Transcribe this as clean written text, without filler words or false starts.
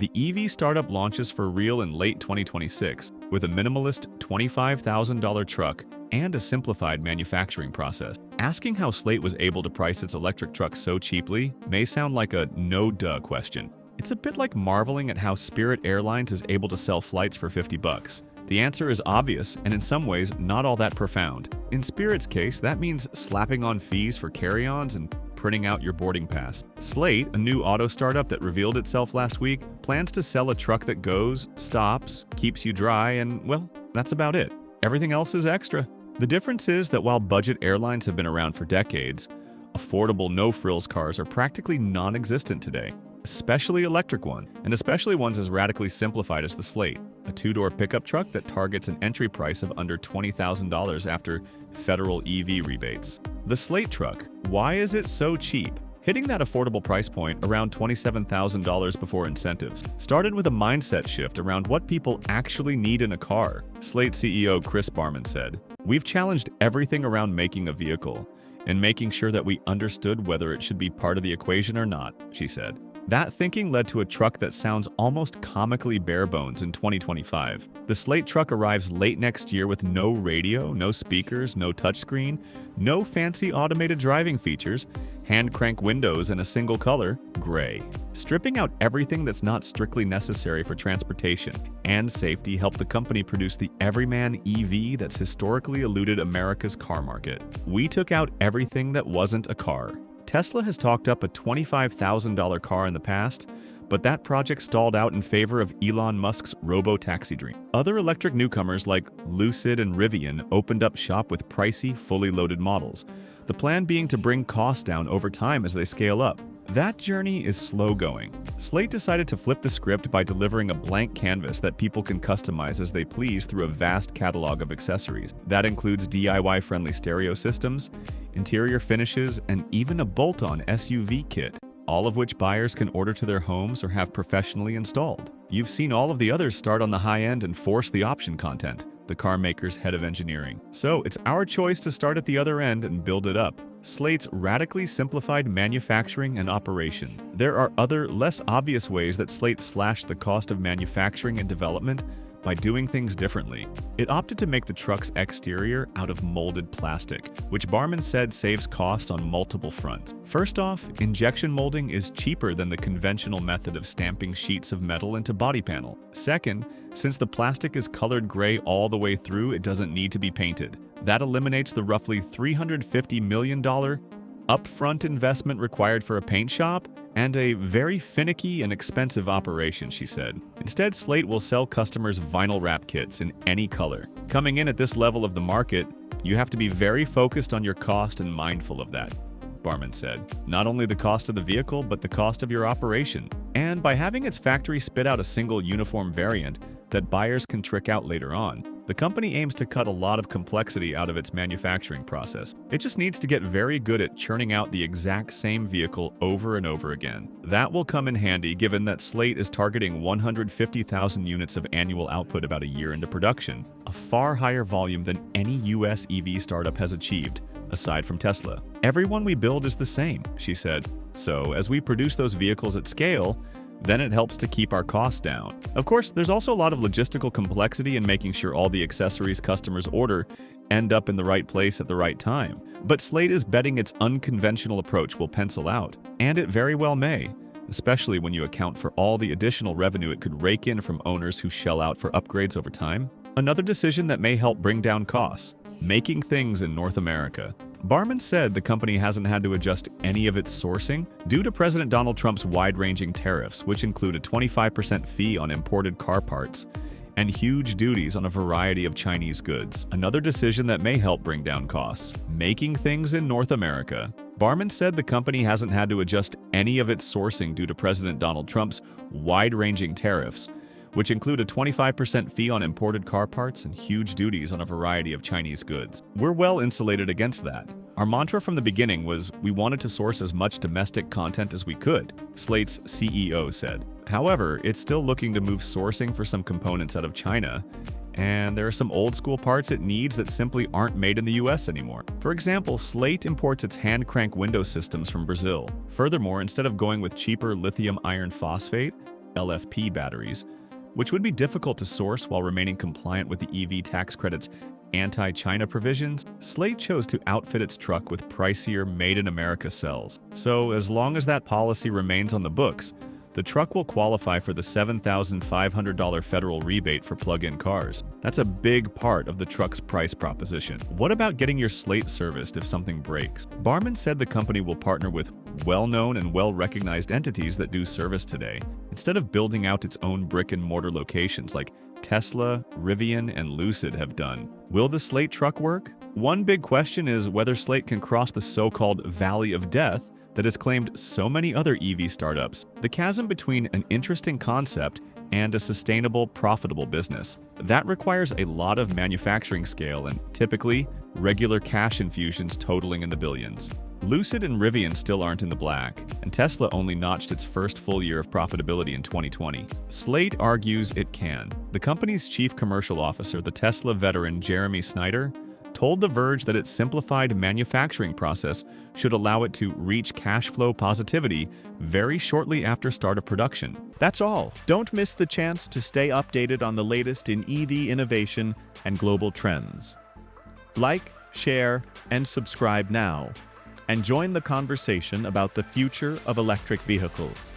The EV startup launches for real in late 2026 with a minimalist $25,000 truck and a simplified manufacturing process. Asking how Slate was able to price its electric truck so cheaply may sound like a no-duh question. It's a bit like marveling at how Spirit Airlines is able to sell flights for $50. The answer is obvious and in some ways not all that profound. In Spirit's case, that means slapping on fees for carry-ons and printing out your boarding pass. Slate, a new auto startup that revealed itself last week, plans to sell a truck that goes, stops, keeps you dry, and, well, that's about it. Everything else is extra. The difference is that while budget airlines have been around for decades, affordable no-frills cars are practically non-existent today, especially electric ones, and especially ones as radically simplified as the Slate, a two-door pickup truck that targets an entry price of under $20,000 after federal EV rebates. The Slate Truck, why is it so cheap? Hitting that affordable price point around $27,000 before incentives started with a mindset shift around what people actually need in a car. Slate CEO Chris Barman said, "We've challenged everything around making a vehicle and making sure that we understood whether it should be part of the equation or not," she said. That thinking led to a truck that sounds almost comically bare bones in 2025. The Slate Truck arrives late next year with no radio, no speakers, no touchscreen, no fancy automated driving features, hand crank windows in a single color, gray. Stripping out everything that's not strictly necessary for transportation and safety helped the company produce the everyman EV that's historically eluded America's car market. We took out everything that wasn't a car. Tesla has talked up a $25,000 car in the past, but that project stalled out in favor of Elon Musk's robo-taxi dream. Other electric newcomers like Lucid and Rivian opened up shop with pricey, fully loaded models, the plan being to bring costs down over time as they scale up. That journey is slow going. Slate decided to flip the script by delivering a blank canvas that people can customize as they please through a vast catalog of accessories. That includes DIY-friendly stereo systems, interior finishes, and even a bolt-on SUV kit, all of which buyers can order to their homes or have professionally installed. You've seen all of the others start on the high end and force the option content, the car maker's head of engineering. So it's our choice to start at the other end and build it up. Slate's radically simplified manufacturing and operation. There are other, less obvious ways that Slate slashed the cost of manufacturing and development by doing things differently. It opted to make the truck's exterior out of molded plastic, which Barman said saves costs on multiple fronts. First off, injection molding is cheaper than the conventional method of stamping sheets of metal into body panel. Second, since the plastic is colored gray all the way through, it doesn't need to be painted. That eliminates the roughly $350 million upfront investment required for a paint shop and a very finicky and expensive operation, she said. Instead, Slate will sell customers vinyl wrap kits in any color. Coming in at this level of the market, you have to be very focused on your cost and mindful of that, Barman said. Not only the cost of the vehicle, but the cost of your operation. And by having its factory spit out a single uniform variant that buyers can trick out later on, the company aims to cut a lot of complexity out of its manufacturing process. It just needs to get very good at churning out the exact same vehicle over and over again. That will come in handy given that Slate is targeting 150,000 units of annual output about a year into production, a far higher volume than any US EV startup has achieved, aside from Tesla. Everyone we build is the same, she said. So as we produce those vehicles at scale, then it helps to keep our costs down. Of course, there's also a lot of logistical complexity in making sure all the accessories customers order end up in the right place at the right time. But Slate is betting its unconventional approach will pencil out, and it very well may, especially when you account for all the additional revenue it could rake in from owners who shell out for upgrades over time. Another decision that may help bring down costs: making things in North America. Barman said the company hasn't had to adjust any of its sourcing due to President Donald Trump's wide-ranging tariffs, which include a 25% fee on imported car parts and huge duties on a variety of Chinese goods. Another decision that may help bring down costs: making things in North America. Barman said the company hasn't had to adjust any of its sourcing due to President Donald Trump's wide-ranging tariffs, which include a 25% fee on imported car parts and huge duties on a variety of Chinese goods. We're well insulated against that. Our mantra from the beginning was we wanted to source as much domestic content as we could, Slate's CEO said. However, it's still looking to move sourcing for some components out of China, and there are some old-school parts it needs that simply aren't made in the US anymore. For example, Slate imports its hand crank window systems from Brazil. Furthermore, instead of going with cheaper lithium iron phosphate, LFP batteries, which would be difficult to source while remaining compliant with the EV tax credit's anti-China provisions. Slate chose to outfit its truck with pricier made-in-America cells. So as long as that policy remains on the books, the truck will qualify for the $7,500 federal rebate for plug-in cars. That's a big part of the truck's price proposition. What about getting your Slate serviced if something breaks? Barman said the company will partner with well-known and well-recognized entities that do service today, instead of building out its own brick-and-mortar locations like Tesla, Rivian, and Lucid have done. Will the Slate truck work? One big question is whether Slate can cross the so-called valley of death that has claimed so many other EV startups, the chasm between an interesting concept and a sustainable, profitable business. That requires a lot of manufacturing scale and, typically, regular cash infusions totaling in the billions. Lucid and Rivian still aren't in the black, and Tesla only notched its first full year of profitability in 2020. Slate argues it can. The company's chief commercial officer, the Tesla veteran Jeremy Snyder, told The Verge that its simplified manufacturing process should allow it to reach cash flow positivity very shortly after start of production. That's all. Don't miss the chance to stay updated on the latest in EV innovation and global trends. Like, share, and subscribe now, and join the conversation about the future of electric vehicles.